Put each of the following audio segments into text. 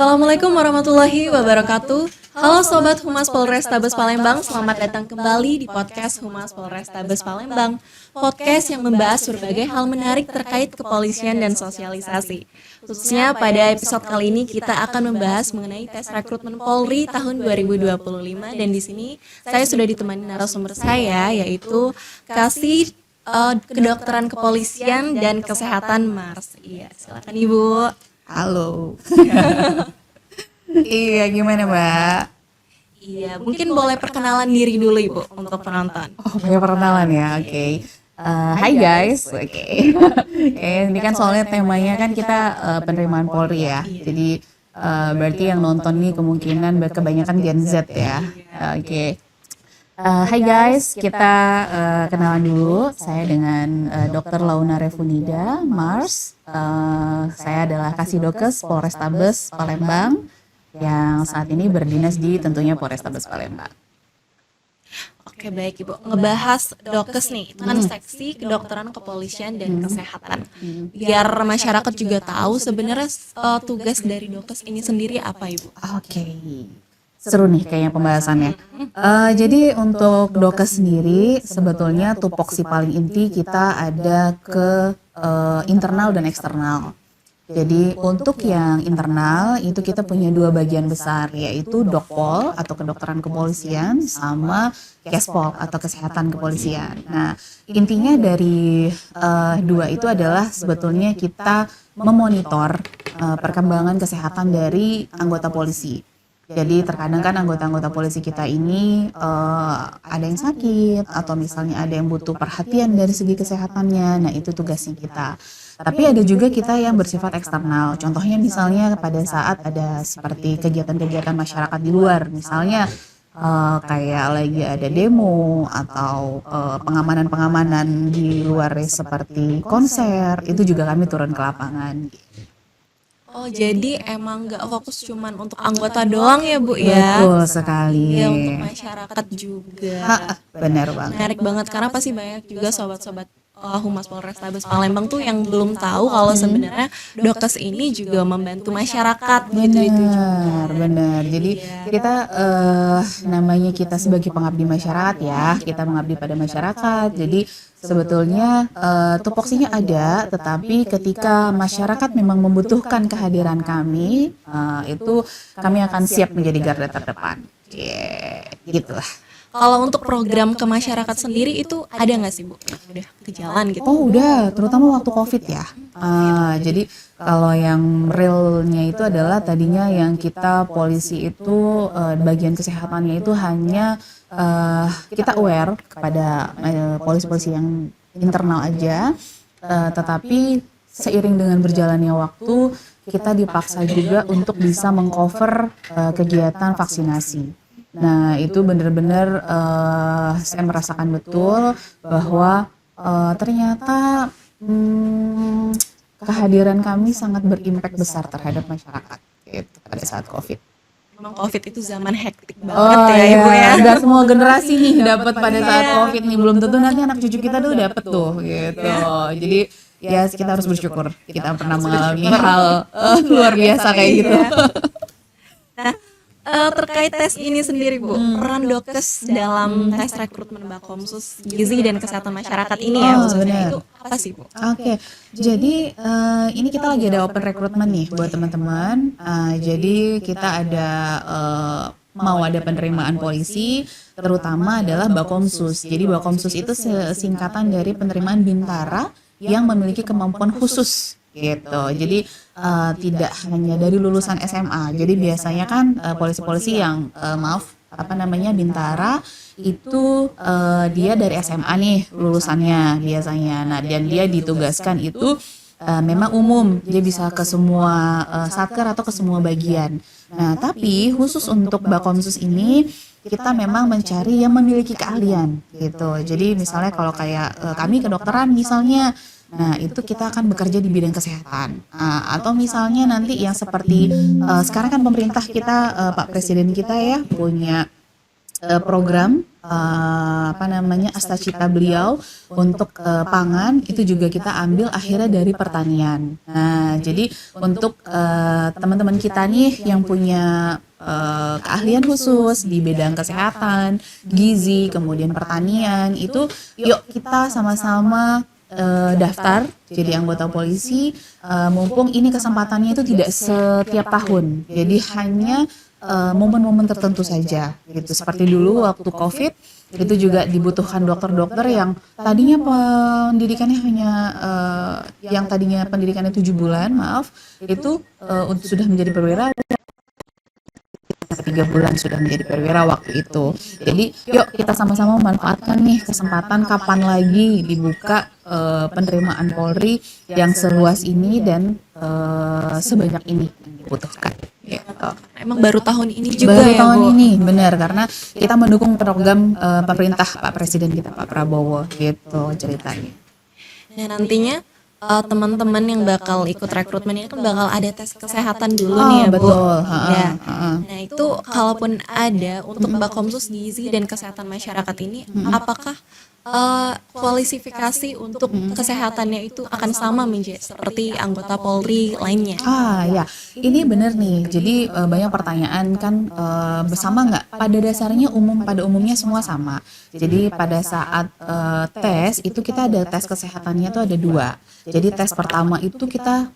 Assalamualaikum warahmatullahi wabarakatuh. Halo Sobat Humas Polrestabes Palembang, selamat datang kembali di podcast Humas Polrestabes Palembang. Podcast yang membahas berbagai hal menarik terkait kepolisian dan sosialisasi. Khususnya pada episode kali ini kita akan membahas mengenai tes rekrutmen Polri tahun 2025 dan di sini saya sudah ditemani narasumber saya yaitu Kasih Kedokteran Kepolisian dan Kesehatan Mars. Iya, silakan Ibu. Halo. Iya, gimana Mbak? Iya, mungkin boleh perkenalan diri dulu Ibu untuk penonton. Oh, punya perkenalan ya, oke. Hai guys, oke. Ini kan soalnya temanya kan kita penerimaan Polri ya. Jadi berarti yang nonton nih kemungkinan kebanyakan Gen Z ya. Oke. Hai guys, kita kenalan dulu. Saya dengan Dr. Launa Refunida, Mars. Saya adalah Kasidokes Polrestabes Palembang yang saat ini berdinas di tentunya Polrestabes Palembang. Oke, baik Ibu. Ngebahas Dokes nih, itu kan seksi kedokteran kepolisian dan kesehatan. Biar masyarakat juga tahu sebenarnya tugas dari Dokes ini sendiri apa Ibu? Oke. Seru nih kayaknya pembahasannya. Jadi untuk Dokes sendiri sebetulnya tupoksi paling inti kita ada ke internal dan eksternal. Jadi untuk yang internal itu kita punya dua bagian besar yaitu Dokpol atau kedokteran kepolisian sama Kespol atau kesehatan kepolisian. Nah intinya dari dua itu adalah sebetulnya kita memonitor perkembangan kesehatan dari anggota polisi. Jadi terkadang kan anggota-anggota polisi kita ini ada yang sakit atau misalnya ada yang butuh perhatian dari segi kesehatannya. Nah itu tugasnya kita. Tapi ada juga kita yang bersifat eksternal. Contohnya misalnya pada saat ada seperti kegiatan-kegiatan masyarakat di luar. Misalnya kayak lagi ada demo atau pengamanan-pengamanan di luar seperti konser. Itu juga kami turun ke lapangan. Oh, jadi emang nggak fokus cuman untuk anggota doang ya Bu ya? Betul sekali. Ya, untuk masyarakat juga. Benar banget. Menarik banget karena pasti banyak juga sobat-sobat Humas Polrestabes Palembang tuh yang belum tahu kalau sebenarnya Dokes ini juga membantu masyarakat gitu itu juga. Benar. Jadi kita namanya kita sebagai pengabdi masyarakat ya, kita mengabdi pada masyarakat. Jadi sebetulnya tupoksinya ada, tetapi ketika masyarakat memang membutuhkan kehadiran kami, itu kami akan siap menjadi garda terdepan. Gitulah. Kalau untuk program ke masyarakat sendiri itu ada nggak sih Bu? Udah ke jalan gitu? Oh udah, terutama waktu COVID ya. Jadi kalau yang realnya itu adalah tadinya yang kita polisi itu bagian kesehatannya itu hanya kita aware kepada polisi-polisi yang internal aja, tetapi seiring dengan berjalannya waktu kita dipaksa juga untuk bisa mengcover kegiatan vaksinasi. Nah itu benar-benar saya merasakan betul bahwa ternyata kehadiran kami sangat berimpact besar terhadap masyarakat gitu, pada saat COVID. Memang COVID itu zaman hektik banget ya Ibu ya. Gak semua generasi nih dapat pada saat COVID nih, belum tentu nanti anak cucu kita tuh dapat tuh gitu. Jadi ya kita harus bersyukur kita pernah mengalami hal luar biasa kayak gitu. Nah, terkait tes ini sendiri Bu, peran Dokes dalam tes rekrutmen Bakomsus Gizi dan Kesehatan Masyarakat ini ya khususnya itu apa sih Bu? Oke, jadi ini kita lagi ada open recruitment nih buat teman-teman. Jadi kita ada mau ada penerimaan polisi, terutama adalah Bakomsus. Jadi Bakomsus itu singkatan dari penerimaan bintara yang memiliki kemampuan khusus. Gitu. Jadi tidak hanya dari lulusan SMA. Jadi biasanya kan polisi-polisi yang bintara itu dia dari SMA nih lulusannya biasanya. Nah, dan dia ditugaskan itu memang umum. Dia bisa ke semua satker atau ke semua bagian. Nah, tapi khusus untuk Bakomsus ini kita memang mencari yang memiliki keahlian gitu. Jadi misalnya kalau kayak kami kedokteran misalnya, nah itu kita akan bekerja di bidang kesehatan. Atau misalnya nanti yang seperti sekarang kan pemerintah kita, Pak Presiden kita ya punya program asta cita beliau untuk pangan itu juga kita ambil akhirnya dari pertanian. Nah, jadi untuk teman-teman kita nih yang punya keahlian khusus di bidang kesehatan, gizi, kemudian pertanian, itu yuk kita sama-sama daftar jadi anggota polisi, mumpung ini kesempatannya itu tidak setiap tahun, jadi hanya momen-momen tertentu saja gitu. Seperti dulu waktu COVID itu juga dibutuhkan dokter-dokter yang tadinya pendidikannya hanya yang tadinya pendidikannya 7 bulan, itu untuk sudah menjadi perwira 3 bulan sudah menjadi perwira waktu itu. Jadi yuk kita sama-sama memanfaatkan nih kesempatan kapan lagi dibuka penerimaan Polri yang seluas ini dan sebanyak ini yang dibutuhkan. Gitu. Emang baru tahun ini juga baru ya tahun Bu? ini benar, karena kita mendukung program pemerintah Pak Presiden kita Pak Prabowo gitu ceritanya. Nah nantinya teman-teman yang bakal ikut rekrutmen ini kan bakal ada tes kesehatan dulu Oh, nih ya Bu. betul. Ya. Nah itu kalaupun ada untuk Bakomsus Gizi dan Kesehatan Masyarakat ini, apakah kualifikasi untuk kesehatannya itu akan sama seperti anggota Polri lainnya? Ya, ini benar nih. Jadi banyak pertanyaan kan bersama nggak? Pada dasarnya pada umumnya semua sama. Jadi pada saat tes itu kita ada tes kesehatannya itu ada 2. Jadi tes pertama itu kita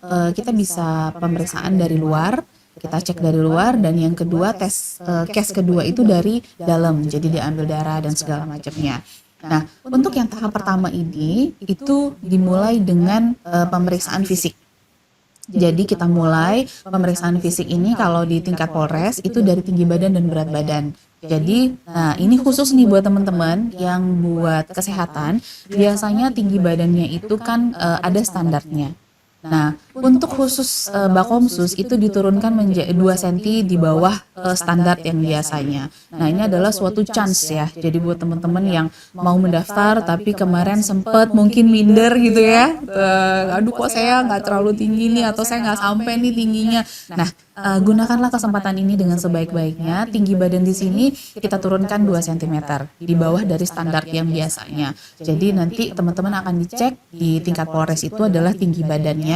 bisa pemeriksaan dari luar, kita cek dari luar, dan yang kedua case kedua itu dari dalam. Jadi diambil darah dan segala macamnya. Nah, untuk yang tahap pertama ini itu dimulai dengan pemeriksaan fisik. Jadi kita mulai pemeriksaan fisik ini kalau di tingkat Polres itu dari tinggi badan dan berat badan. Jadi, nah ini khusus nih buat teman-teman yang buat kesehatan, biasanya tinggi badannya itu kan ada standarnya. Nah, untuk khusus Bakomsus itu diturunkan menjadi 2 cm di bawah standar yang biasanya. Nah, ini adalah suatu chance ya. Jadi buat teman-teman yang mau mendaftar tapi kemarin sempat mungkin minder gitu ya. Aduh kok saya nggak terlalu tinggi nih, atau saya nggak sampai nih tingginya. Nah, gunakanlah kesempatan ini dengan sebaik-baiknya. Tinggi badan di sini kita turunkan 2 cm di bawah dari standar yang biasanya. Jadi nanti teman-teman akan dicek di tingkat Polres itu adalah tinggi badannya.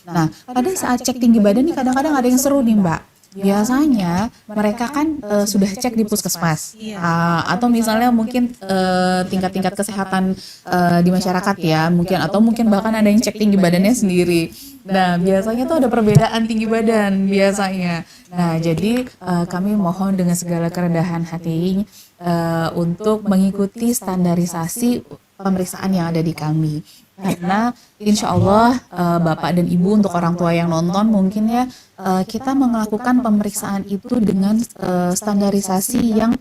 Nah, pada saat cek tinggi badan nih kadang-kadang ada yang seru nih Mbak. Biasanya mereka kan sudah cek di puskesmas, atau misalnya mungkin tingkat-tingkat kesehatan di masyarakat ya, mungkin bahkan ada yang cek tinggi badannya sendiri. Nah, biasanya tuh ada perbedaan tinggi badan biasanya. Nah, jadi kami mohon dengan segala kerendahan hati untuk mengikuti standarisasi pemeriksaan yang ada di kami. Karena insya Allah Bapak dan Ibu, untuk orang tua yang nonton mungkin ya, kita melakukan pemeriksaan itu dengan standarisasi yang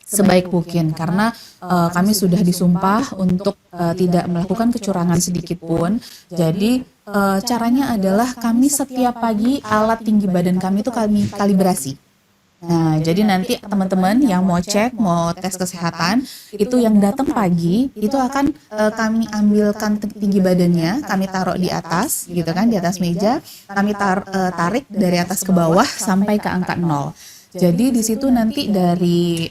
sebaik mungkin, karena kami sudah disumpah untuk tidak melakukan kecurangan sedikit pun. Jadi caranya adalah kami setiap pagi alat tinggi badan kami itu kami kalibrasi. Nah, jadi nanti teman-teman yang mau cek, mau tes kesehatan, itu yang datang pagi, itu akan kami ambilkan tinggi badannya, kami taruh di atas, gitu kan, di atas meja, kami tarik dari atas ke bawah sampai ke angka 0. Jadi di situ nanti dari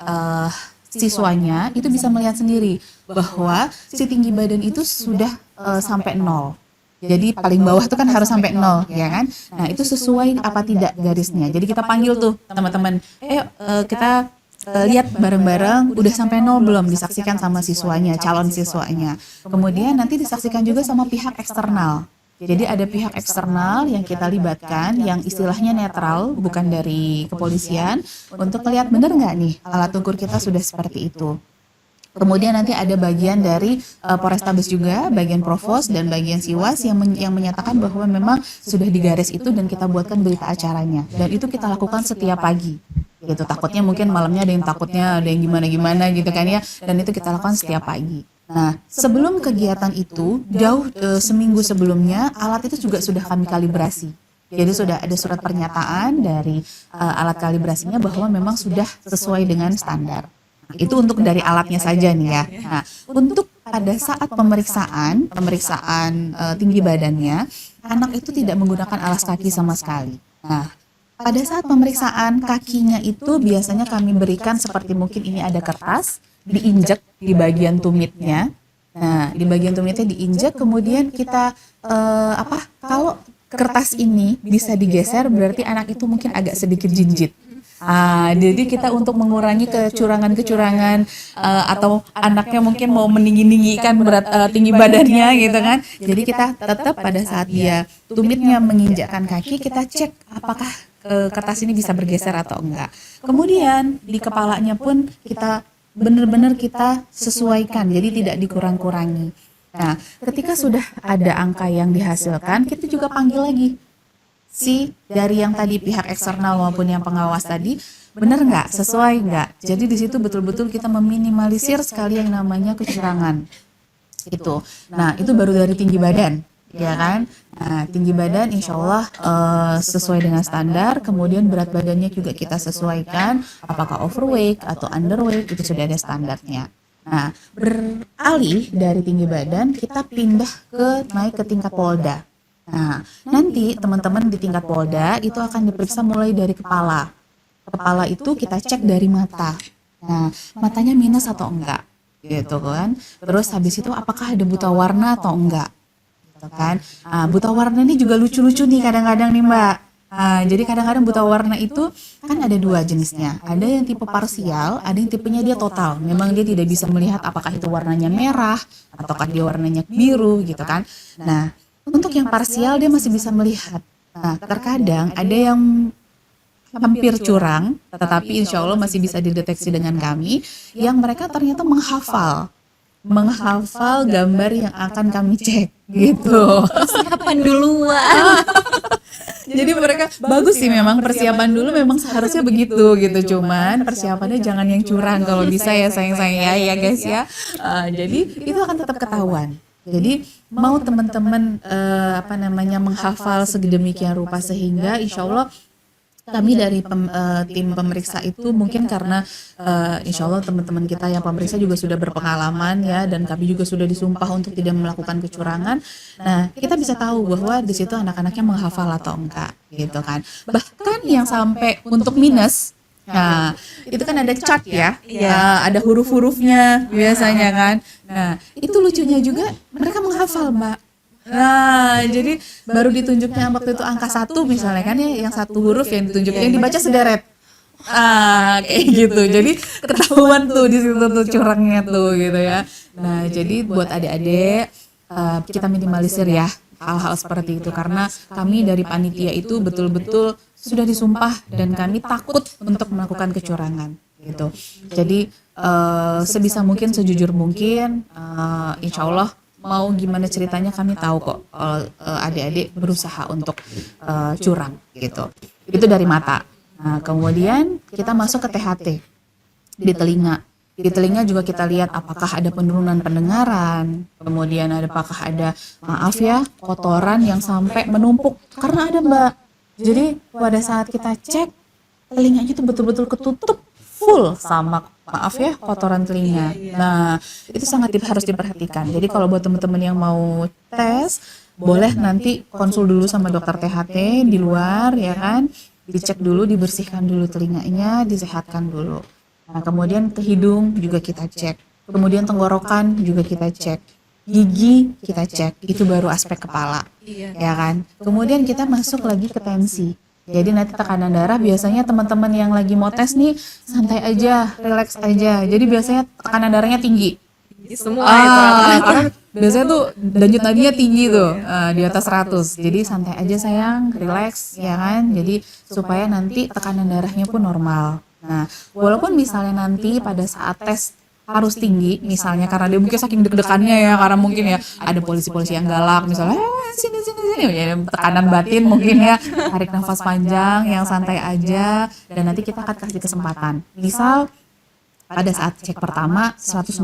siswanya itu bisa melihat sendiri bahwa si tinggi badan itu sudah sampai 0. Jadi paling bawah itu kan harus sampai 0, ya kan? Nah, itu sesuai apa tidak garisnya. Jadi kita panggil tuh teman-teman, kita lihat bareng-bareng udah sampai 0 belum, disaksikan sama siswanya, calon siswanya. Kemudian nanti disaksikan juga sama pihak eksternal. Jadi ada pihak eksternal yang kita libatkan, yang istilahnya netral, bukan dari kepolisian, untuk melihat benar nggak nih alat ukur kita sudah seperti itu. Kemudian nanti ada bagian dari Polrestabes juga, bagian Provos dan bagian Siwas yang menyatakan bahwa memang sudah digaris itu dan kita buatkan berita acaranya. Dan itu kita lakukan setiap pagi. Gitu, takutnya mungkin malamnya ada yang takutnya, ada yang gimana-gimana gitu kan ya. Dan itu kita lakukan setiap pagi. Nah, sebelum kegiatan itu, jauh seminggu sebelumnya, alat itu juga sudah kami kalibrasi. Jadi sudah ada surat pernyataan dari alat kalibrasinya bahwa memang sudah sesuai dengan standar. Itu untuk dari alatnya saja nih ya. Nah, untuk pada saat pemeriksaan tinggi badannya, anak itu tidak menggunakan alas kaki sama sekali. Nah, pada saat pemeriksaan kakinya itu biasanya kami berikan seperti mungkin ini ada kertas, diinjek di bagian tumitnya. Nah, di bagian tumitnya diinjek, kemudian kita kalau kertas ini bisa digeser, berarti anak itu mungkin agak sedikit jinjit. Jadi kita untuk mengurangi kecurangan-kecurangan atau anaknya mungkin mau meninggi-ninggikan tinggi badannya gitu kan. Jadi kita tetap pada saat dia tumitnya menginjakkan kaki, kita cek apakah kertas ini bisa bergeser atau enggak. Kemudian di kepalanya pun kita benar-benar kita sesuaikan, jadi tidak dikurang-kurangi. Nah, ketika sudah ada angka yang dihasilkan, kita juga panggil lagi si dari yang tadi pihak eksternal maupun yang pengawas tadi, benar nggak, sesuai nggak. Jadi di situ betul-betul kita meminimalisir sekali yang namanya kecurangan. Itu. Nah, itu baru dari tinggi badan, ya kan? Nah, tinggi badan insya Allah sesuai dengan standar. Kemudian berat badannya juga kita sesuaikan, apakah overweight atau underweight, itu sudah ada standarnya. Nah, beralih dari tinggi badan, kita pindah naik ke tingkat Polda. Nah, nanti teman-teman di tingkat Polda itu akan diperiksa mulai dari kepala. Kepala itu kita cek dari mata. Nah, matanya minus atau enggak, gitu kan. Terus habis itu apakah ada buta warna atau enggak, gitu kan. Buta warna ini juga lucu-lucu nih kadang-kadang nih Mbak. Jadi kadang-kadang buta warna itu kan ada dua jenisnya. Ada yang tipe parsial, ada yang tipenya dia total. Memang dia tidak bisa melihat apakah itu warnanya merah ataukah dia warnanya biru gitu kan. Nah, untuk yang parsial dia masih bisa melihat. Nah, terkadang ada yang hampir curang, tetapi insya Allah masih bisa dideteksi dengan kami, yang mereka ternyata menghafal gambar yang akan kami cek, gitu. Persiapan duluan. Jadi mereka bagus sih, memang persiapan dulu memang seharusnya begitu gitu, cuman persiapannya jangan yang curang kalau bisa ya sayang-sayang ya guys ya. Jadi itu akan tetap ketahuan. Jadi mau teman-teman menghafal sedemikian rupa sehingga insya Allah kami dari tim pemeriksa itu mungkin karena insya Allah teman-teman kita yang pemeriksa juga sudah berpengalaman ya, dan kami juga sudah disumpah untuk tidak melakukan kecurangan. Nah, kita bisa tahu bahwa di situ anak-anaknya menghafal atau enggak gitu kan. Bahkan yang sampai untuk minus, nah itu kan ada chart ya, ada huruf-hurufnya biasanya kan. Nah, itu lucunya juga mereka menghafal Mbak. Nah, jadi baru ditunjuknya waktu itu angka 1 misalnya kan ya, yang satu huruf yang ditunjuk, yang dibaca sederet. Kayak gitu. Jadi ketahuan tuh di situ tuh curangnya tuh gitu ya. Nah, jadi buat adik-adik kita minimalisir ya hal-hal seperti itu, karena kami dari panitia itu betul-betul sudah disumpah dan kami takut untuk melakukan kecurangan gitu. Jadi sebisa mungkin, sejujur mungkin, insya Allah mau gimana ceritanya kami tahu kok adik-adik berusaha untuk curang gitu. Itu dari mata. Nah, kemudian kita masuk ke THT di telinga. Di telinga juga kita lihat apakah ada penurunan pendengaran, kemudian apakah ada, maaf ya, kotoran yang sampai menumpuk. Karena ada Mbak. Jadi pada saat kita cek, telinganya itu betul-betul ketutup full sama, maaf ya, kotoran telinga. Nah, itu sangat harus diperhatikan. Jadi kalau buat teman-teman yang mau tes, boleh nanti konsul dulu sama dokter THT di luar ya kan. Dicek dulu, dibersihkan dulu telinganya, disehatkan dulu. Nah, kemudian ke hidung juga kita cek. Kemudian tenggorokan juga kita cek. Gigi kita cek. Itu baru aspek kepala. Ya kan? Kemudian kita masuk lagi ke tensi. Jadi nanti tekanan darah biasanya teman-teman yang lagi mau tes nih santai aja, relax aja. Jadi biasanya tekanan darahnya tinggi. Semua karena biasanya tuh denyut nadinya tinggi tuh, di atas 100. Jadi santai aja sayang, relax ya kan. Jadi supaya nanti tekanan darahnya pun normal. Nah, walaupun misalnya nanti pada saat tes harus tinggi, misalnya karena dia mungkin saking deg-degannya ya, karena mungkin ya ada polisi-polisi yang galak misalnya, sini, ya, tekanan batin mungkin ya, tarik nafas panjang, yang santai aja, dan nanti kita akan kasih kesempatan. Misal pada saat cek pertama 160,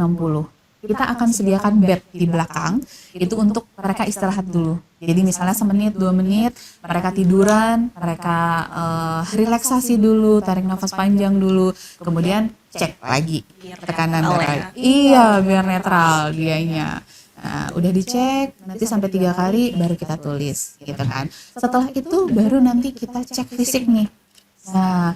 kita akan sediakan bed di belakang, itu untuk mereka istirahat dulu. Jadi misalnya 1 menit, 2 menit, mereka tiduran, mereka relaksasi dulu, tarik nafas panjang dulu, kemudian cek lagi tekanan darah. Iya, biar netral dianya. Nah, udah dicek, nanti sampai 3 kali baru kita tulis, gitu kan. Setelah itu baru nanti kita cek fisik nih. Nah,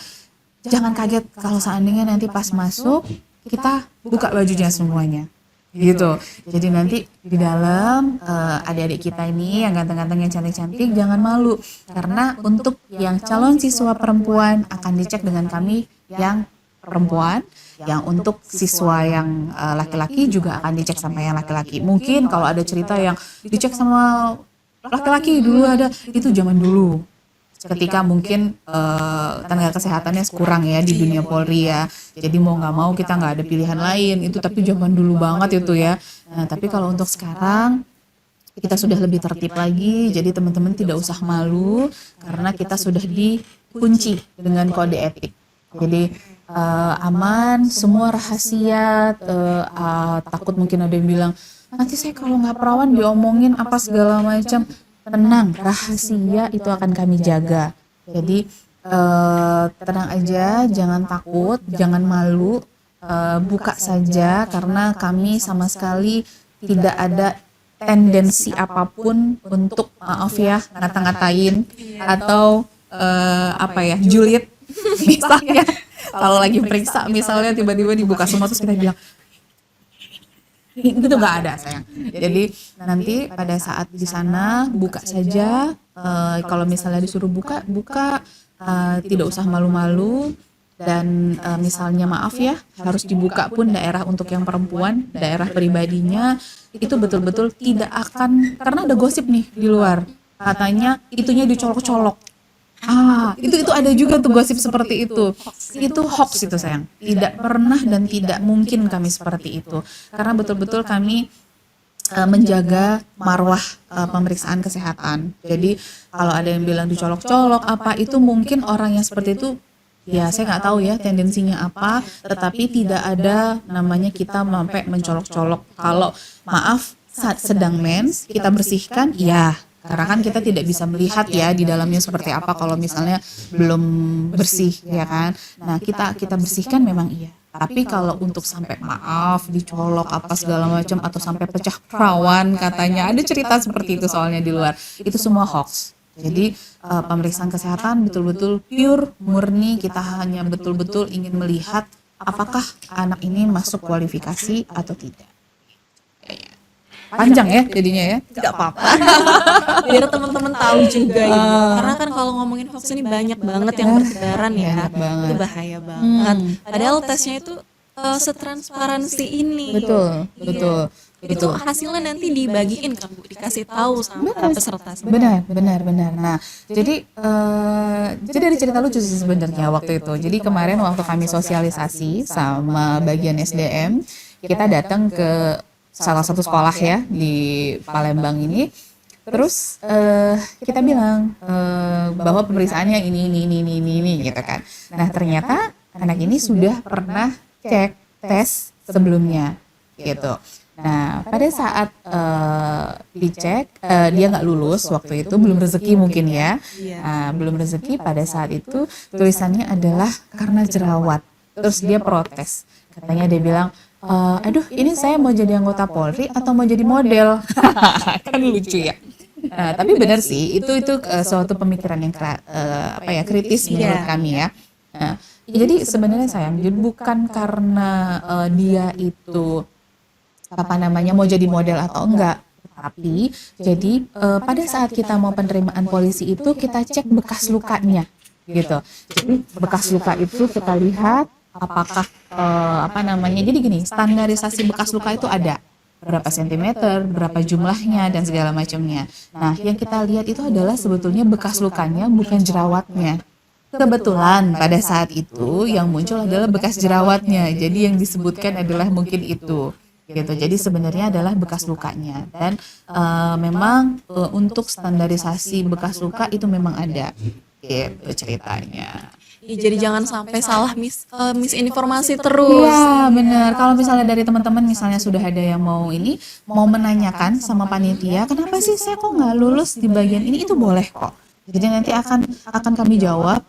jangan kaget kalau seandainya nanti pas masuk kita buka bajunya semuanya gitu. Jadi nanti di dalam adik-adik kita ini yang ganteng-ganteng, yang cantik-cantik, jangan malu karena untuk yang calon siswa perempuan akan dicek dengan kami yang perempuan, yang untuk siswa yang laki-laki juga akan dicek sama yang laki-laki. Mungkin kalau ada cerita yang dicek sama laki-laki dulu ada, itu zaman dulu ketika mungkin tenaga kesehatannya kurang ya di dunia Polri ya, jadi mau nggak mau kita nggak ada pilihan lain itu, tapi zaman dulu banget itu ya. Nah tapi kalau untuk sekarang kita sudah lebih tertib lagi, jadi teman-teman tidak usah malu karena kita sudah dikunci dengan kode etik. Jadi aman, semua rahasia, takut mungkin ada yang bilang nanti saya kalau nggak perawan diomongin apa segala macam. Tenang, rahasia itu akan kami jaga. Jadi tenang aja, jangan takut, jangan malu, buka saja karena kami sama sekali tidak ada tendensi apapun untuk maaf ya ngata-ngatain atau julid. Misalnya kalau lagi periksa misalnya tiba-tiba dibuka semua terus kita bilang itu nggak ada sayang. Jadi nanti pada saat di sana buka saja. Kalau misalnya disuruh buka, tidak usah malu-malu. Dan misalnya maaf ya, harus dibuka pun daerah untuk yang perempuan, daerah pribadinya itu betul-betul tidak akan, karena ada gosip nih di luar. Katanya itunya dicolok-colok. Itu ada juga tuh gosip seperti itu. Itu hoax itu sayang. Tidak pernah dan tidak mungkin kami seperti itu. Karena betul-betul kami menjaga marwah pemeriksaan kesehatan. Jadi kalau ada yang bilang dicolok-colok itu mungkin orang yang seperti itu ya saya nggak tahu ya tendensinya apa. Tetapi tidak ada namanya kita sampai mencolok-colok. Kalau maaf saat sedang mens kita bersihkan ya. Karena kan kita tidak bisa melihat ya di dalamnya seperti apa kalau misalnya belum bersih ya kan. Nah kita bersihkan memang iya. Tapi kalau untuk sampai maaf dicolok apa segala macam atau sampai pecah perawan katanya ada cerita seperti itu soalnya di luar, itu semua hoax. Jadi pemeriksaan kesehatan betul-betul pure murni, kita hanya betul-betul ingin melihat apakah anak ini masuk kualifikasi atau tidak. Panjang ya jadinya ya, tidak apa-apa. Biar teman-teman tahu juga gitu. Karena kan kalau ngomongin hoax ini banyak banget yang bertebaran ya. Itu bahaya banget. Padahal tesnya itu setransparansi ini. Betul. Itu hasilnya nanti dibagiin kan Bu, dikasih tahu sama peserta. Benar. Nah, jadi ada cerita lucu sih sebenarnya waktu itu. Jadi kemarin waktu kami sosialisasi sama bagian SDM, kita datang ke salah satu sekolah ya di Palembang ini. Terus kita bilang bahwa pemeriksaannya ini gitu kan. Nah ternyata anak ini sudah pernah cek tes sebelumnya gitu. Nah pada saat dicek dia nggak lulus waktu itu, belum rezeki mungkin ya. Belum rezeki pada saat itu, tulisannya adalah karena jerawat. Terus dia protes, katanya dia bilang, aduh ini saya mau jadi anggota Polri atau mau jadi model. Kan lucu ya. Tapi benar sih itu suatu pemikiran yang kritis menurut kami ya. Jadi sebenarnya sayang, jadi bukan karena dia itu mau jadi model atau enggak, tapi jadi pada saat kita mau penerimaan polisi itu kita cek bekas lukanya gitu. Jadi bekas luka itu kita lihat apakah jadi gini, standarisasi bekas luka itu ada berapa sentimeter, berapa jumlahnya dan segala macamnya. Nah, yang kita lihat itu adalah sebetulnya bekas lukanya, bukan jerawatnya. Kebetulan pada saat itu yang muncul adalah bekas jerawatnya. Jadi yang disebutkan adalah mungkin itu. Gitu. Jadi sebenarnya adalah bekas lukanya, dan memang untuk standarisasi bekas luka itu memang ada. Gitu ceritanya. Jadi jangan sampai salah misinformasi terus. Iya benar. Kalau misalnya dari teman-teman misalnya sudah ada yang mau menanyakan sama panitia, kenapa sih saya kok nggak lulus di bagian ini, itu boleh kok. Jadi nanti akan kami jawab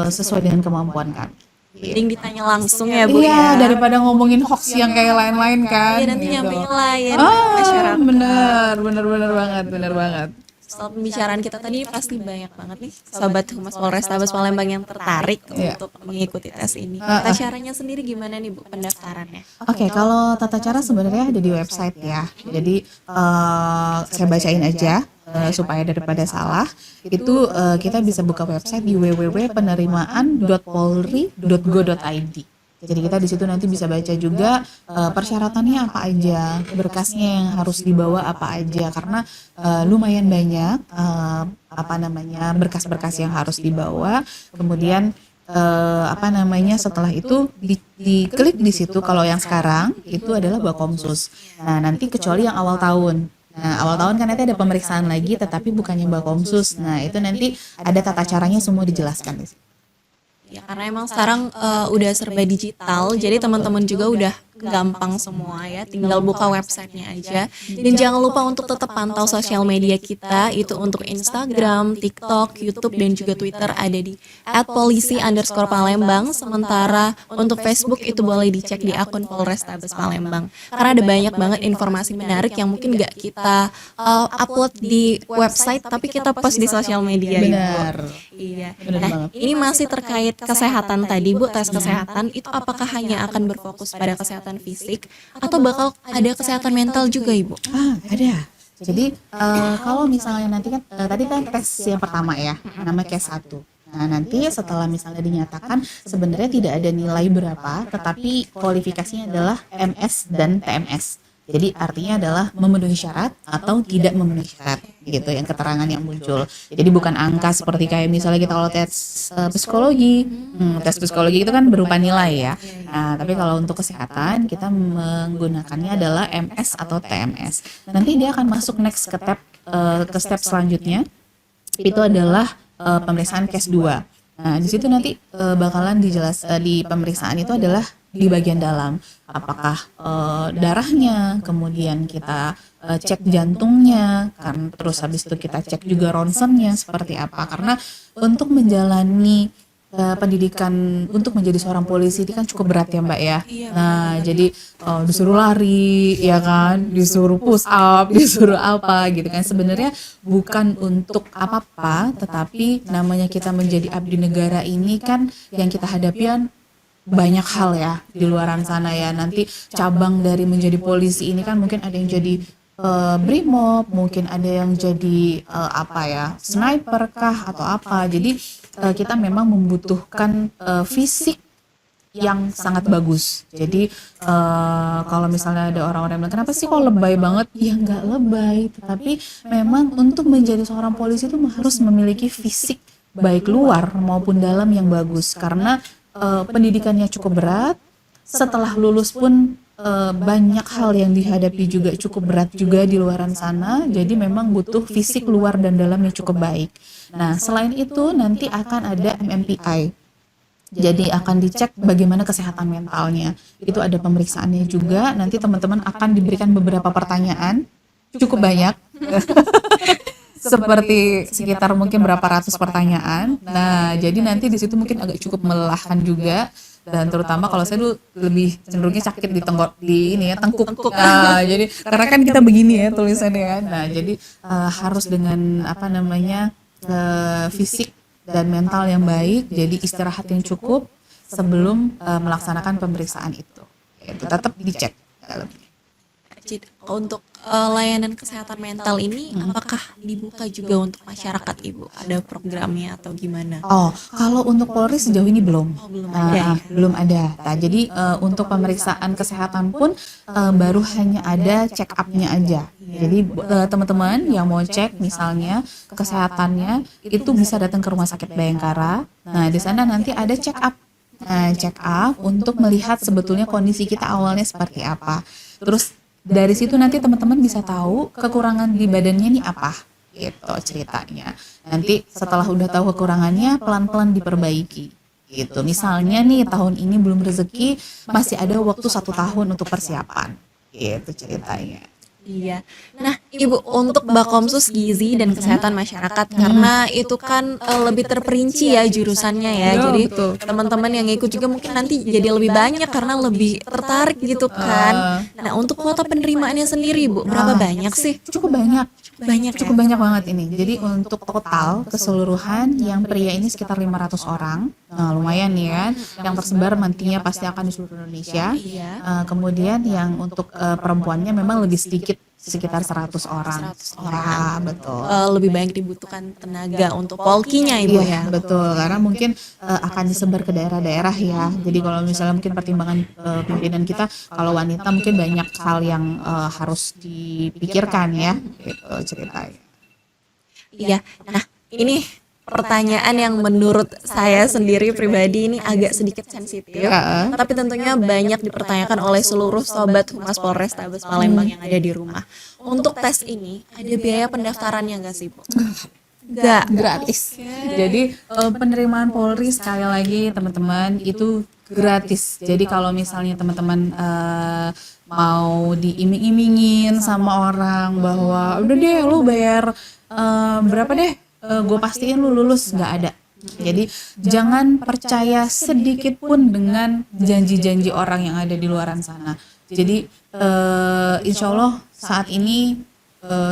sesuai dengan kemampuan kami. Mending ditanya langsung ya Bu iya, ya. daripada ngomongin hoax yang kayak lain-lain kan. Iya nanti gitu. nyampe lain masyarakat. Benar banget. setelah pembicaraan kita tadi pasti banyak banget nih Sobat Humas Polrestabes Palembang yang tertarik untuk mengikuti tes ini. Tata caranya sendiri gimana nih Bu pendaftarannya? Oke, kalau tata cara sebenarnya ada di website ya. Jadi saya bacain aja supaya daripada salah. Itu kita bisa buka website di www.penerimaan.polri.go.id. Jadi kita di situ nanti bisa baca juga persyaratannya apa aja, berkasnya yang harus dibawa apa aja, karena lumayan banyak berkas-berkas yang harus dibawa. Kemudian setelah itu diklik di situ. Kalau yang sekarang itu adalah Bakomsus. Nah, nanti kecuali yang awal tahun. Nah, awal tahun kan nanti ada pemeriksaan lagi, tetapi bukannya Bakomsus. Nah, itu nanti ada tata caranya semua dijelaskan di situ. Ya karena emang sekarang udah serba digital, jadi teman-teman juga udah gampang semua ya, tinggal buka websitenya aja. Dan jangan lupa untuk tetap pantau sosial media kita, itu untuk Instagram, TikTok, YouTube, dan juga Twitter ada di @polisi_Palembang. Sementara untuk Facebook itu boleh dicek di akun Polrestabes Palembang. Karena ada banyak banget informasi menarik yang mungkin gak kita upload di website, tapi kita post di sosial media. Benar. Iya. Nah, ini masih terkait kesehatan tadi Bu, tes kesehatan itu apakah hanya akan berfokus pada kesehatan fisik atau bakal ada kesehatan mental juga Ibu? Ada. Jadi kalau misalnya nanti kan tadi kan tes yang pertama ya, namanya case 1. Nah, nanti setelah misalnya dinyatakan sebenarnya tidak ada nilai berapa, tetapi kualifikasinya adalah MS dan TMS. Jadi artinya adalah memenuhi syarat atau tidak memenuhi syarat, gitu yang keterangan yang muncul. Jadi bukan angka seperti kayak misalnya kita kalau tes psikologi, tes psikologi itu kan berupa nilai ya. Nah, tapi kalau untuk kesehatan kita menggunakannya adalah MS atau TMS. Nanti dia akan masuk next ke step selanjutnya, itu adalah pemeriksaan case 2. Nah, di situ nanti bakalan di pemeriksaan itu adalah di bagian dalam, apakah darahnya, kemudian kita cek jantungnya, kan, terus habis itu kita cek juga ronsennya seperti apa, karena untuk menjalani pendidikan untuk menjadi seorang polisi ini kan cukup berat ya Mbak ya. Nah, jadi disuruh lari ya kan, disuruh push up, disuruh apa gitu kan, sebenarnya bukan untuk apa-apa, tetapi namanya kita menjadi abdi negara ini kan yang kita hadapian banyak hal ya di luaran sana ya. Nanti cabang dari menjadi polisi ini kan mungkin ada yang jadi brimob, mungkin ada yang jadi sniper kah atau apa. Jadi kita memang membutuhkan fisik yang sangat bagus. Jadi kalau misalnya ada orang-orang yang bilang kenapa sih kok lebay banget? Ya nggak lebay, tetapi memang untuk menjadi seorang polisi itu harus memiliki fisik baik luar maupun dalam yang bagus, karena pendidikannya cukup berat. Setelah lulus pun banyak hal yang dihadapi juga cukup berat juga di luaran sana. Jadi memang butuh fisik luar dan dalam yang cukup baik. Nah, selain itu nanti akan ada MMPI. Jadi akan dicek bagaimana kesehatan mentalnya. Itu ada pemeriksaannya juga. Nanti teman-teman akan diberikan beberapa pertanyaan, cukup banyak. Seperti sekitar mungkin berapa ratus pertanyaan. Nah, jadi nanti di situ mungkin agak cukup melelahkan juga, dan terutama kalau saya dulu lebih cenderungnya sakit di tengkuk. Nah, jadi karena kan kita begini ya tulisannya kan. Nah, jadi harus dengan fisik dan mental yang baik, jadi istirahat yang cukup sebelum melaksanakan pemeriksaan itu. Itu tetap dicek dalamnya. Untuk layanan kesehatan mental ini apakah dibuka juga untuk masyarakat Ibu? Ada programnya atau gimana? Kalau untuk Polri sejauh ini belum. Belum ada. Nah, jadi untuk pemeriksaan kesehatan pun baru hanya ada check up-nya aja. Jadi teman-teman yang mau cek misalnya kesehatannya itu bisa datang ke Rumah Sakit Bayangkara. Nah, di sana nanti ada check up. Check up untuk melihat sebetulnya kondisi kita awalnya seperti apa. Terus dari situ nanti teman-teman bisa tahu kekurangan di badannya nih apa, gitu ceritanya. Nanti setelah udah tahu kekurangannya, pelan-pelan diperbaiki, gitu. Misalnya nih tahun ini belum rezeki, masih ada waktu 1 tahun untuk persiapan, gitu ceritanya. Iya. Nah, Ibu, untuk Bakomsus Gizi dan Kesehatan Masyarakat karena itu kan lebih terperinci ya jurusannya ya. Iya, Jadi betul. teman-teman yang ikut juga mungkin nanti jadi lebih banyak karena lebih tertarik gitu kan. Nah, untuk kuota penerimaannya sendiri, Bu, berapa banyak sih? Cukup banyak. Banyak ya. Cukup banyak banget ini. Jadi untuk total keseluruhan yang pria ini sekitar 500 orang. Nah, lumayan nih kan. Yang tersebar nantinya pasti akan di seluruh Indonesia. Iya. Kemudian yang untuk perempuannya memang lebih sedikit, sekitar 100 orang. 100 orang. Ya, betul. Lebih banyak dibutuhkan tenaga untuk polkinya, Ibu ya. Iya, betul. Karena mungkin akan disebar ke daerah-daerah ya. Jadi kalau misalnya mungkin pertimbangan pimpinan kita, kalau wanita mungkin banyak hal yang harus dipikirkan ya, gitu ceritanya. Iya. Nah, ini pertanyaan yang menurut saya sendiri pribadi ini agak sedikit sensitif, Ya. tapi tentunya banyak dipertanyakan oleh seluruh sobat Humas Polrestabes Palembang yang ada di rumah. Untuk tes ini ada biaya pendaftarannya nggak sih, Bu? Nggak. Gratis. Jadi penerimaan Polri sekali lagi teman-teman itu gratis. Jadi kalau misalnya teman-teman mau diiming-imingin sama orang bahwa udah deh lu bayar berapa deh, gue pastiin lu lulus, nggak ada. Jadi jangan percaya sedikit pun dengan janji-janji orang yang ada di luaran sana. Jadi insya Allah saat ini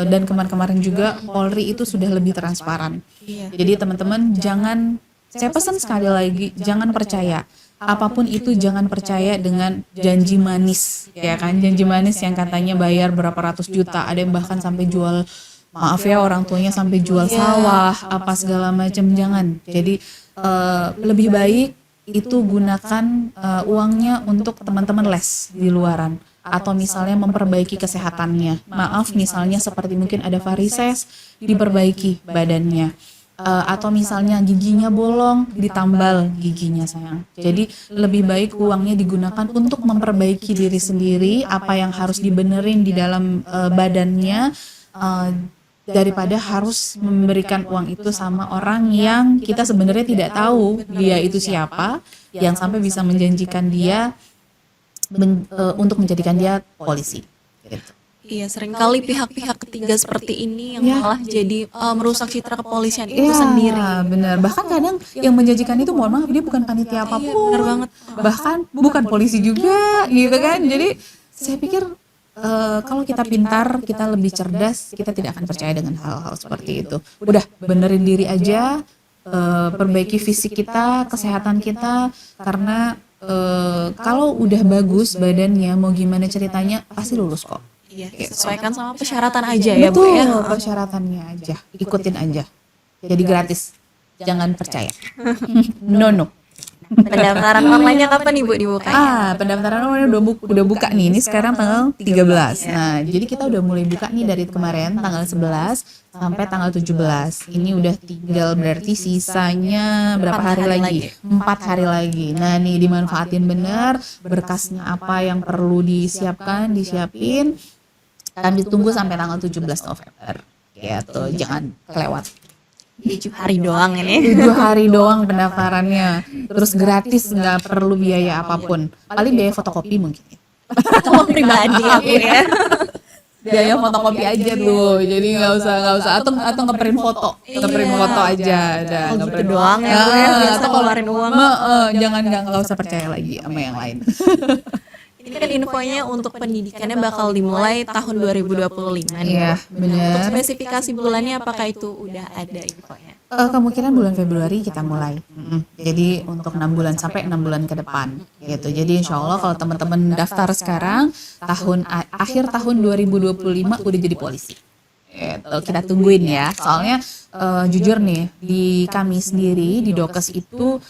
dan kemarin-kemarin juga Polri itu sudah lebih transparan. Iya. Jadi teman-teman jangan, saya pesan sekali lagi, jangan percaya apapun itu, jangan percaya dengan janji manis, ya kan? Janji manis yang katanya bayar berapa ratus juta, ada yang bahkan sampai jual, maaf ya orang tuanya sampai jual sawah, apa segala macam, jangan. Jadi lebih baik itu gunakan uangnya untuk teman-teman les di luaran. Atau misalnya memperbaiki kesehatannya. Maaf misalnya seperti mungkin ada varises, diperbaiki badannya. Atau misalnya giginya bolong, ditambal giginya sayang. Jadi lebih baik uangnya digunakan untuk memperbaiki diri sendiri, apa yang harus dibenerin di dalam badannya, daripada harus memberikan uang itu sama orang yang kita sebenarnya tidak tahu dia itu siapa, yang sampai bisa menjanjikan dia untuk menjadikan dia polisi. Gitu. Iya, seringkali pihak-pihak ketiga seperti ini yang Ya. malah jadi merusak citra kepolisian itu Iya, sendiri. benar. Bahkan kadang yang menjanjikan itu, mohon maaf, dia bukan panitia apapun. Iya, benar banget. Bahkan bukan polisi juga, gitu kan. Jadi saya pikir kalau kita pintar, kita lebih cerdas, kita tidak akan percaya dengan hal-hal seperti itu. Udah benerin diri aja, perbaiki fisik kita, kesehatan kita, karena kalau udah bagus badannya, mau gimana ceritanya pasti lulus kok. Iya, sesuaikan sama persyaratan aja ya, Bu Betul, ya. persyaratannya aja, ikutin aja. Jadi gratis, jangan percaya. No. Pendaftaran online-nya kapan nih, Bu, dibukanya? Pendaftaran online udah buka nih. Ini sekarang tanggal 13. Nah, jadi kita udah mulai buka nih dari kemarin tanggal 11 sampai tanggal 17. Ini udah tinggal berarti sisanya berapa hari lagi? 4 hari lagi. Nah, nih dimanfaatin bener, berkasnya apa yang perlu disiapin. Kami tunggu sampai tanggal 17 November. Gitu, jangan kelewat. 7 hari doang ini. 7 hari doang pendaftarannya, terus gratis, nggak perlu biaya apapun, paling biaya fotokopi mungkin ya. Itu mau pribadi ya, Bu ya. Biaya fotokopi aja tuh, jadi nggak usah atau ngeprint foto aja, ada Oh, gitu doang ya, Bu ya. Biasa keluarin uang. jangan nggak usah percaya lagi sama yang lain. Ini kan infonya untuk pendidikannya bakal dimulai tahun 2025 nih, Iya, Bu. benar. Untuk spesifikasi bulannya apakah itu udah ada infonya? Kemungkinan bulan Februari kita mulai. Jadi untuk 6 bulan sampai 6 bulan ke depan gitu. Jadi insya Allah kalau teman-teman daftar sekarang, akhir tahun 2025 udah jadi polisi. Gitu, kita tungguin ya. Soalnya jujur nih, di kami sendiri di Dokes itu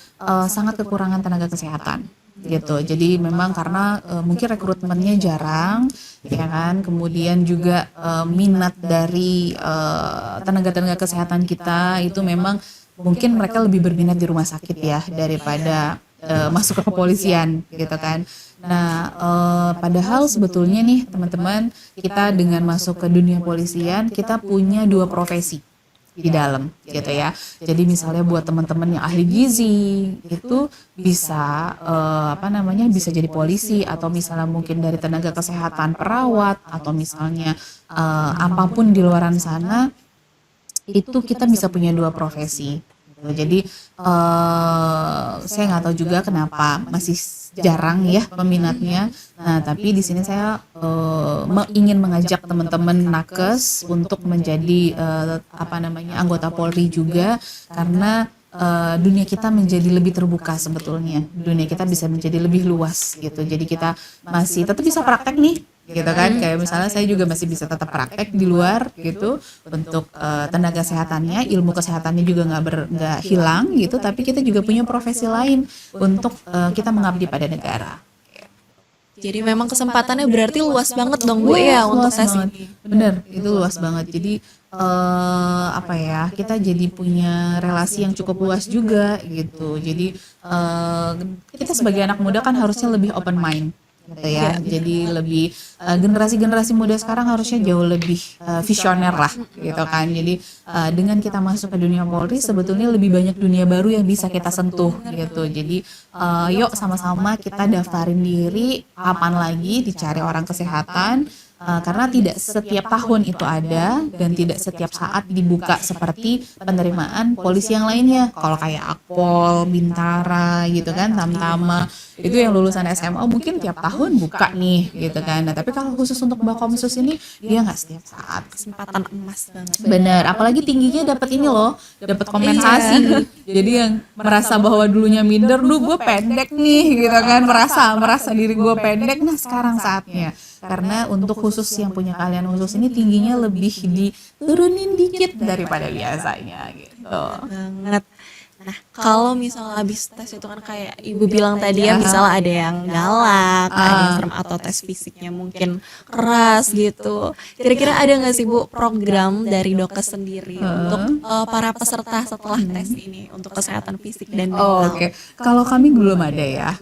sangat kekurangan tenaga kesehatan gitu. Jadi memang karena mungkin rekrutmennya jarang, ya kan. Kemudian juga minat dari tenaga-tenaga kesehatan kita itu memang mungkin mereka lebih berminat di rumah sakit ya daripada masuk ke kepolisian gitu kan. Nah, padahal sebetulnya nih teman-teman, kita dengan masuk ke dunia polisian kita punya 2 profesi di dalam gitu ya. Jadi misalnya buat teman-teman yang ahli gizi itu bisa bisa jadi polisi, atau misalnya mungkin dari tenaga kesehatan perawat, atau misalnya apapun di luaran sana, itu kita bisa punya dua profesi gitu. Jadi saya nggak tahu juga kenapa masih jarang ya peminatnya. Nah, tapi di sini saya ingin mengajak teman-teman nakes untuk menjadi anggota Polri juga, karena dunia kita menjadi lebih terbuka sebetulnya. Dunia kita bisa menjadi lebih luas gitu. Jadi kita masih tetap bisa praktek nih gitu kan, kayak misalnya saya juga masih bisa tetap praktek di luar gitu untuk tenaga kesehatannya, ilmu kesehatannya juga nggak hilang gitu, tapi kita juga punya profesi lain untuk kita mengabdi pada negara. Jadi memang kesempatannya berarti luas banget dong Bu ya untuk tes ini. Bener, itu luas banget. Jadi kita jadi punya relasi yang cukup luas juga gitu. Jadi kita sebagai anak muda kan harusnya lebih open mind gitu ya. Jadi lebih generasi muda sekarang harusnya jauh lebih visioner lah gitu kan. Jadi dengan kita masuk ke dunia Polri, sebetulnya lebih banyak dunia baru yang bisa kita sentuh gitu. Jadi yuk sama-sama kita daftarin diri, kapan lagi dicari orang kesehatan. Karena tidak setiap tahun itu ada, dan tidak setiap saat dibuka seperti penerimaan polisi yang lainnya. Kalau kayak Akpol, Bintara gitu kan, Tamtama, itu yang lulusan SMA mungkin tiap tahun buka nih gitu kan. Nah, tapi kalau khusus untuk Bakomsus ini dia nggak setiap saat. Kesempatan emas banget. Bener, apalagi tingginya dapat ini loh, dapat kompensasi. Jadi yang merasa bahwa dulunya minder, gue pendek nih gitu kan, merasa diri gue pendek. Nah, sekarang saatnya. Karena untuk khusus yang punya keahlian khusus ini tingginya lebih diturunin dikit daripada biasanya gitu. Banget. Nah, kalau misalnya habis tes itu kan kayak Ibu bilang tadi ya, misalnya ada yang galak, ada yang serem, atau tes fisiknya mungkin keras gitu. Kira-kira ada nggak sih Bu program dari Dokes sendiri untuk para peserta setelah tes ini untuk kesehatan fisik dan mental? Oke. Kalau kami belum ada ya,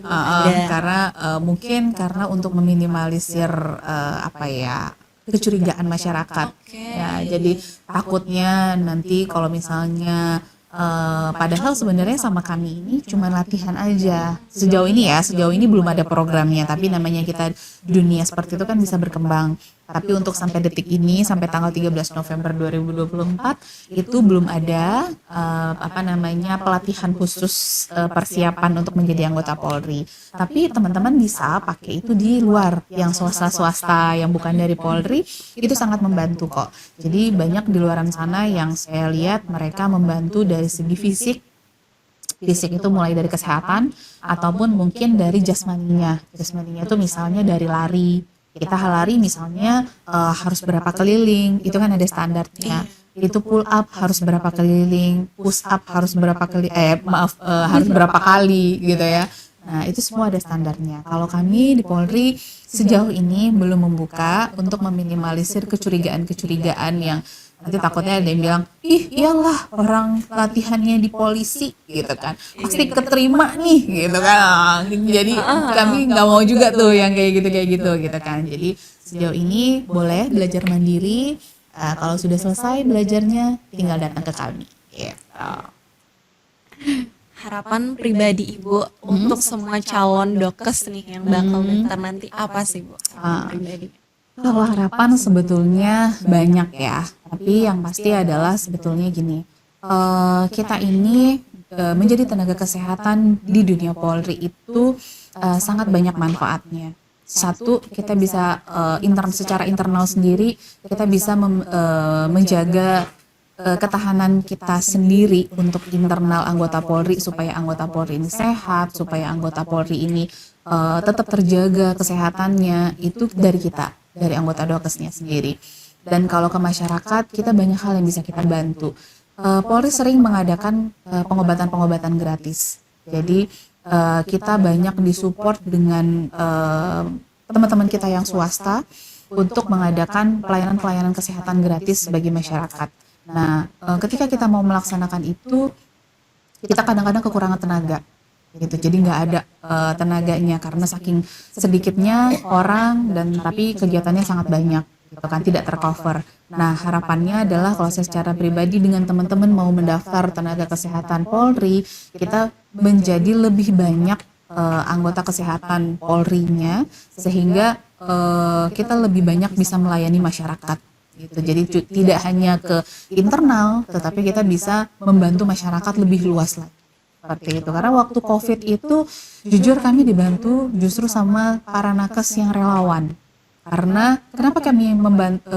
karena mungkin karena untuk meminimalisir kecurigaan masyarakat. Ya, jadi takutnya nanti kalau misalnya padahal sebenarnya sama kami ini cuma latihan aja. Sejauh ini belum ada programnya, tapi namanya kita dunia seperti itu kan bisa berkembang. Tapi untuk sampai detik ini, sampai tanggal 13 November 2024 itu belum ada pelatihan khusus persiapan untuk menjadi anggota Polri. Tapi teman-teman bisa pakai itu di luar, yang swasta-swasta yang bukan dari Polri, itu sangat membantu kok. Jadi banyak di luaran sana yang saya lihat mereka membantu dari segi fisik itu mulai dari kesehatan ataupun mungkin dari jasmaninya. Jasmaninya itu misalnya dari lari. Kita lari misalnya harus berapa keliling, itu kan ada standarnya. Itu pull up harus berapa keliling, push up harus berapa harus berapa kali gitu ya. Nah, itu semua ada standarnya. Kalau kami di Polri sejauh ini belum membuka untuk meminimalisir kecurigaan-kecurigaan yang nanti takutnya ada yang bilang, ih iyalah orang latihannya di polisi gitu kan, pasti keterima nih gitu kan. Jadi kami nggak mau juga tuh yang kayak gitu gitu kan. Jadi sejauh ini boleh belajar mandiri, kalau sudah selesai belajarnya tinggal datang ke kami gitu. Harapan pribadi Ibu untuk semua calon Dokes nih yang bakal daftar nanti apa sih Bu? Harapan pribadi. Kalau harapan sebetulnya banyak ya, tapi yang pasti adalah sebetulnya gini, kita ini menjadi tenaga kesehatan di dunia Polri itu sangat banyak manfaatnya. Satu, kita bisa secara internal sendiri, kita bisa menjaga ketahanan kita sendiri untuk internal anggota Polri, supaya anggota Polri ini sehat, supaya anggota Polri ini tetap terjaga kesehatannya, itu dari kita, dari anggota Dokesnya sendiri. Dan kalau ke masyarakat, kita banyak hal yang bisa kita bantu. Polri sering mengadakan pengobatan-pengobatan gratis. Jadi kita banyak disupport dengan teman-teman kita yang swasta untuk mengadakan pelayanan-pelayanan kesehatan gratis bagi masyarakat. Nah, ketika kita mau melaksanakan itu, kita kadang-kadang kekurangan tenaga. Gitu. Jadi nggak ada tenaganya karena saking sedikitnya orang, dan tapi kegiatannya sangat banyak gitu kan, tidak tercover. Nah, harapannya adalah kalau saya secara pribadi dengan teman-teman mau mendaftar tenaga kesehatan Polri, kita menjadi lebih banyak anggota kesehatan Polri-nya, sehingga kita lebih banyak bisa melayani masyarakat gitu. Jadi tidak hanya ke internal, tetapi kita bisa membantu masyarakat lebih luas lagi. Seperti itu. Karena waktu COVID itu jujur kami dibantu justru sama para nakes yang relawan. Karena kenapa kami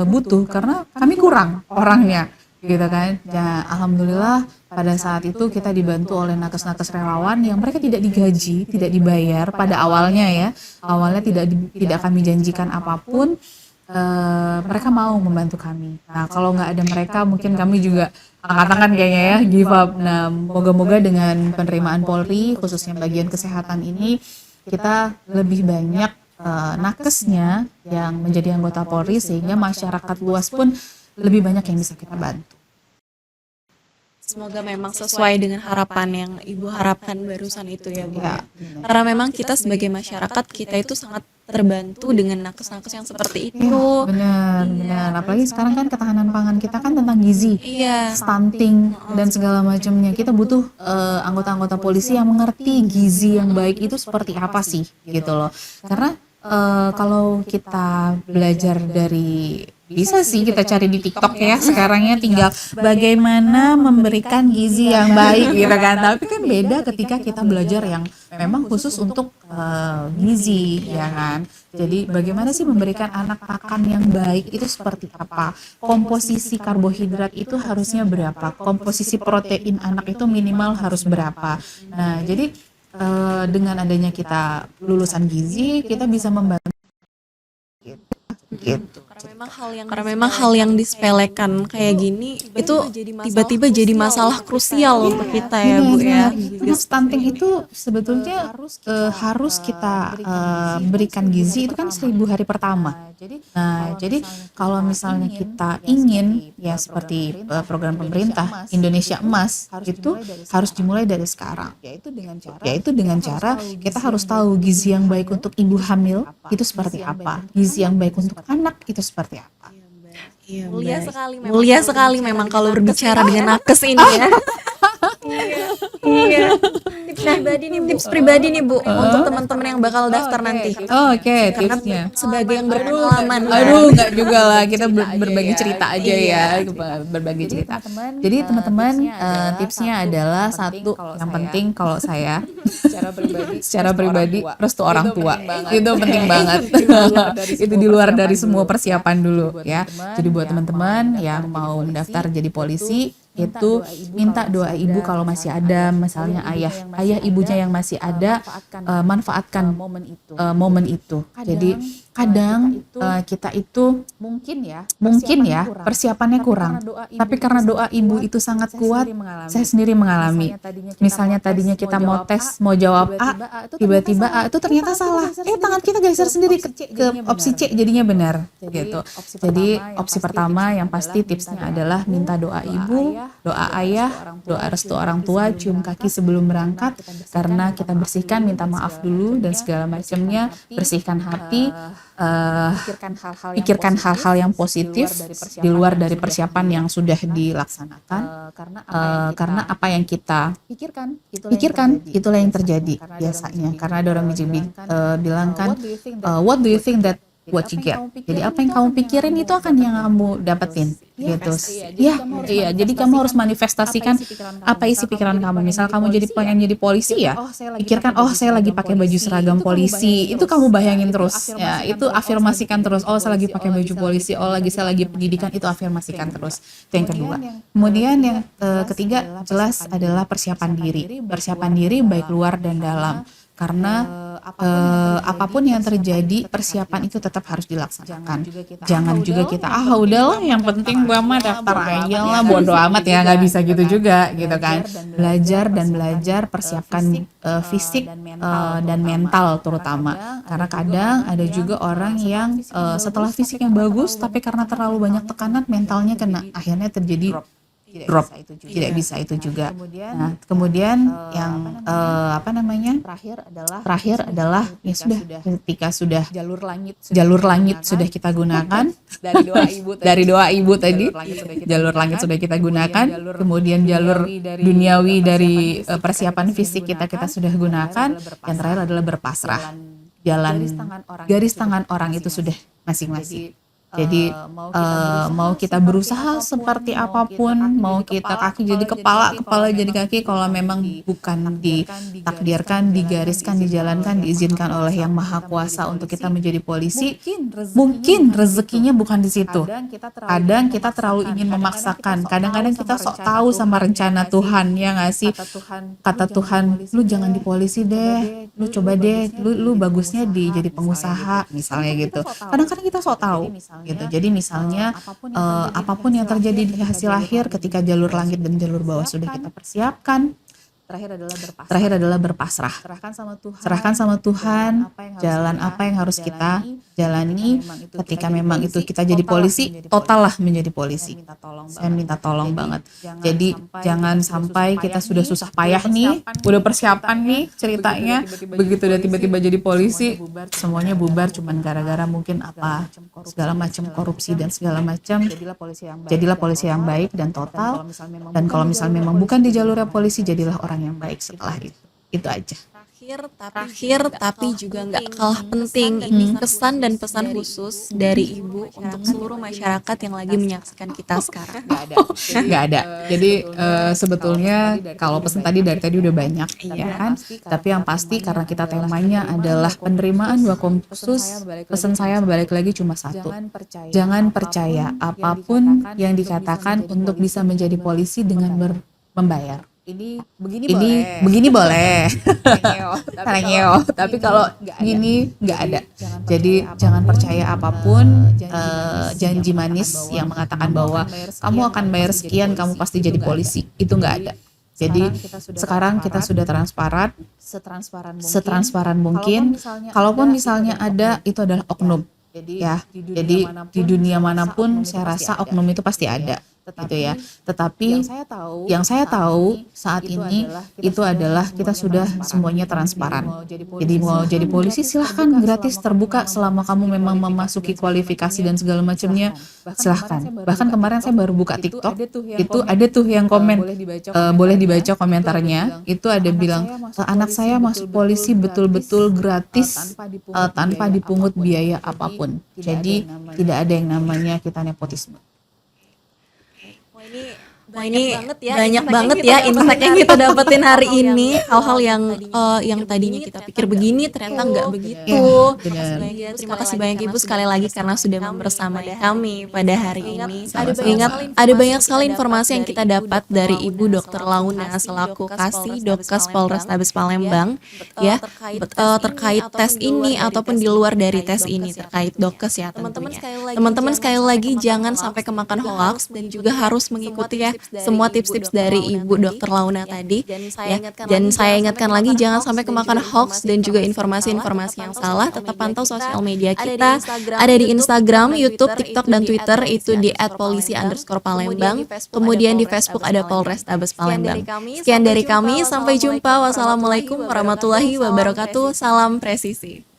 butuh? Karena kami kurang orangnya, gitu kan. Ya, alhamdulillah pada saat itu kita dibantu oleh nakes-nakes relawan yang mereka tidak digaji, tidak dibayar pada awalnya ya. Awalnya tidak kami janjikan apapun. Mereka mau membantu kami. Nah, kalau nggak ada mereka, mungkin kami juga angkat-angkat kayaknya ya, give up. Nah, moga-moga dengan penerimaan Polri, khususnya bagian kesehatan ini, kita lebih banyak nakesnya yang menjadi anggota Polri, sehingga masyarakat luas pun lebih banyak yang bisa kita bantu. Semoga memang sesuai dengan harapan yang Ibu harapkan barusan itu ya Bu. Karena memang kita sebagai masyarakat, kita itu sangat terbantu dengan nakes-nakes yang seperti itu. Benar. Apalagi sekarang kan ketahanan pangan kita kan tentang gizi, stunting dan segala macamnya. Kita butuh anggota-anggota polisi yang mengerti gizi yang baik itu seperti apa sih, gitu loh. Karena kalau kita belajar dari, bisa sih kita cari di TikTok ya sekarangnya, tinggal bagaimana memberikan gizi yang baik gitu kan. Tapi kan beda ketika kita belajar yang memang khusus untuk gizi ya kan. Jadi bagaimana sih memberikan anak makan yang baik itu seperti apa, komposisi karbohidrat itu harusnya berapa, komposisi protein anak itu minimal harus berapa. Nah, jadi dengan adanya kita lulusan gizi, kita bisa membantu gitu. Karena memang hal yang disepelekan kayak gini itu tiba-tiba jadi masalah krusial untuk kita ya Bu ya. Nah, stunting itu sebetulnya harus kita berikan gizi itu kan 1000 hari pertama. Nah, jadi kalau misalnya kita ingin ya seperti program pemerintah Indonesia Emas itu harus dimulai dari sekarang. Yaitu dengan cara kita harus tahu gizi yang baik untuk ibu hamil itu seperti apa, gizi yang baik untuk anak itu seperti apa. Iya, mulia sekali memang kalau berbicara dengan nakes ini ya. Iya. Tips pribadi nih Bu untuk teman-teman yang bakal daftar nanti. Oke, tipsnya. Sebagai yang berpengalaman. Enggak juga lah, kita berbagi cerita aja ya, berbagi cerita. Jadi teman-teman, tipsnya adalah satu, yang penting kalau saya secara pribadi restu orang tua. Itu penting banget. Itu di luar dari semua persiapan dulu ya. Jadi buat teman-teman yang mau mendaftar jadi polisi, itu minta doa ibu kalau masih ada, misalnya ayah ibunya yang masih ada, manfaatkan momen itu. Jadi kadang kita itu mungkin ya persiapannya kurang, tapi karena doa ibu itu sangat kuat. Saya sendiri mengalami, misalnya tadinya kita mau tes, mau jawab A, tiba-tiba A itu ternyata salah, tangan kita geser sendiri ke opsi C, jadinya benar gitu. Jadi opsi pertama yang pasti tipsnya adalah minta doa ibu, doa ayah, doa restu orang tua, cium kaki sebelum berangkat, karena kita bersihkan, minta maaf dulu dan segala macamnya, bersihkan hati, pikirkan hal-hal yang positif di luar dari persiapan yang sudah dilaksanakan, karena apa yang kita pikirkan itulah yang terjadi biasanya. Karena ada orang bilang kan, what do you think that what you get. Jadi apa yang kamu pikirin itu akan yang kamu dapetin gitu. Iya, jadi kamu harus manifestasikan apa isi pikiran kamu. Misal kamu pengen jadi polisi ya, pikirkan saya lagi pakai baju seragam polisi. Itu kamu bayangin terus. Ya, itu afirmasikan terus. Saya lagi pakai baju polisi. Saya lagi pendidikan, itu afirmasikan terus. Itu yang kedua. Kemudian yang ketiga jelas adalah persiapan diri. Persiapan diri baik luar dan dalam. Karena apapun yang terjadi, persiapan itu tetap harus dilaksanakan. Jangan juga kita udahlah yang penting gue mah daftar aja lah, bodo amat ya, nggak bisa gitu juga gitu kan. Belajar, persiapkan fisik dan mental terutama. Karena kadang ada juga orang yang setelah fisik yang bagus tapi karena terlalu banyak tekanan mentalnya kena, akhirnya terjadi drop, tidak bisa itu juga. Nah, kemudian yang terakhir adalah ya sudah, ketika sudah jalur langit sudah kita gunakan dari doa ibu tadi, jalur langit sudah kita gunakan, kemudian jalur duniawi dari persiapan fisik kita sudah gunakan, yang terakhir adalah berpasrah. Jalan garis tangan orang itu sudah masing-masing. Jadi mau kita berusaha seperti apapun, mau kita kaki jadi kepala jadi kaki, kalau memang bukan ditakdirkan, digariskan, dijalankan, diizinkan oleh Yang Maha Kuasa untuk kita menjadi polisi, mungkin rezekinya bukan di situ. Kadang kita terlalu ingin memaksakan, kadang-kadang kita sok tahu sama rencana Tuhan, ya nggak sih? Kata Tuhan, lu jangan di polisi deh, lu coba deh, lu bagusnya jadi pengusaha misalnya gitu. Kadang-kadang kita sok tahu gitu. Jadi misalnya apapun yang terjadi di hasil akhir, ketika jalur langit dan jalur bawah sudah kita persiapkan, terakhir adalah berpasrah. Serahkan sama Tuhan jalan apa yang harus kita jalani. Ketika memang itu kita jadi polisi, total lah menjadi polisi. Saya minta tolong banget. Jadi jangan sampai kita sudah susah payah nih, udah persiapan nih ceritanya, begitu udah tiba-tiba jadi polisi, semuanya bubar cuman gara-gara mungkin segala macam korupsi dan segala macam. Jadilah polisi yang baik dan total. Dan kalau misalnya memang bukan di jalurnya polisi, jadilah orang yang baik setelah itu. Itu aja. Terakhir tapi juga nggak kalah penting, ini kesan dan pesan khusus dari Ibu untuk seluruh masyarakat yang lagi menyaksikan kita sekarang. Nggak ada. Jadi sebetulnya kalau pesan tadi udah banyak, ya kan? Tapi yang pasti karena kita temanya adalah penerimaan hukum khusus, pesan saya balik lagi cuma satu. Jangan percaya apapun yang dikatakan untuk bisa menjadi polisi dengan membayar. Ini begini boleh. Tapi kalau gini nggak ada. Jadi jangan percaya apapun janji manis yang mengatakan bahwa kamu akan bayar sekian, kamu pasti jadi polisi. Itu nggak ada. Jadi sekarang kita sudah transparan, setransparan mungkin. Kalaupun misalnya ada, itu adalah oknum. Ya, jadi di dunia manapun saya rasa oknum itu pasti ada. Gitu ya. Tetapi yang saya tahu saat ini itu adalah kita sudah semuanya transparan. Jadi mau jadi polisi silahkan, gratis, terbuka, selama kamu memang memasuki kualifikasi dan segala macamnya, silahkan. Bahkan kemarin saya baru buka TikTok, itu ada tuh yang komen, boleh dibaca komentarnya, itu ada bilang anak saya masuk polisi betul-betul gratis tanpa dipungut biaya apapun. Jadi tidak ada yang namanya kita nepotisme. Ini banyak banget ya insight yang kita dapetin hari ini, hal-hal yang tadinya kita pikir begini ternyata nggak begitu. Terima kasih banyak Ibu sekali lagi karena sudah bersama kami pada hari ini. Ingat ada banyak sekali informasi yang kita dapat dari Ibu Dr. Launa selaku Kasih Dokes Polrestabes Palembang ya, terkait tes ini ataupun di luar dari tes ini terkait dokes ya tentunya. Teman-teman sekali lagi jangan sampai kemakan hoax dan juga harus mengikuti ya semua tips-tips dari Ibu Dr. Launa tadi ya. Dan saya ingatkan lagi jangan sampai kemakan hoax dan juga informasi-informasi yang salah. Tetap pantau sosial media kita, ada di Instagram, YouTube, TikTok, dan Twitter itu di @polisi_Palembang. Kemudian di Facebook ada Polrestabes Palembang. Sekian dari kami, sampai jumpa. Wassalamualaikum warahmatullahi wabarakatuh. Salam presisi.